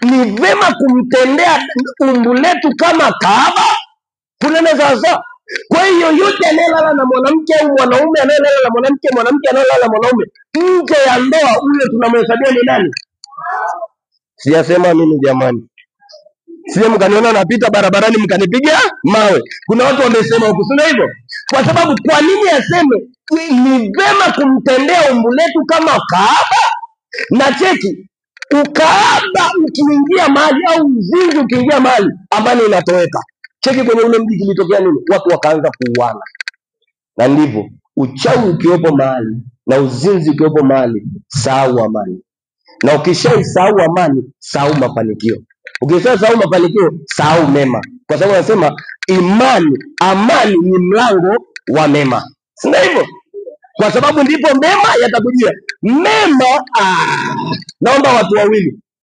ni vema kumtendea umbu letu kama kahaba. Kunena sawasawa. Kwa hiyo yote anayelala na mwanamke au mwanaume anayelala na mwanamke, mwanamke anayelala na mwanaume nje ya ndoa, ule tunamhesabia ni nani? Siyasema mimi jamani. Sije mkaniona napita barabarani mkanipiga mawe. Kuna watu wamesema huko, sio hivyo? Kwa sababu kwa nini aseme ni vema kumtendea umbu letu kama kahaba? Na cheki, ukahaba ukiingia mahali au uzinzi ukiingia mahali, amani inatoweka. Cheki kwenye ule mji kilitokea nini? Watu wakaanza kuuana. Na ndivyo uchawi ukiwepo mahali na uzinzi ukiwepo mahali, sahau amani. Na ukishaisahau amani, sahau mafanikio. Ukishasahau mafanikio, sahau mema. Kwa sababu anasema amani ni mlango wa mema. Si hivyo? Kwa sababu ndipo mema yatakujia. Mema, naomba watu wawili.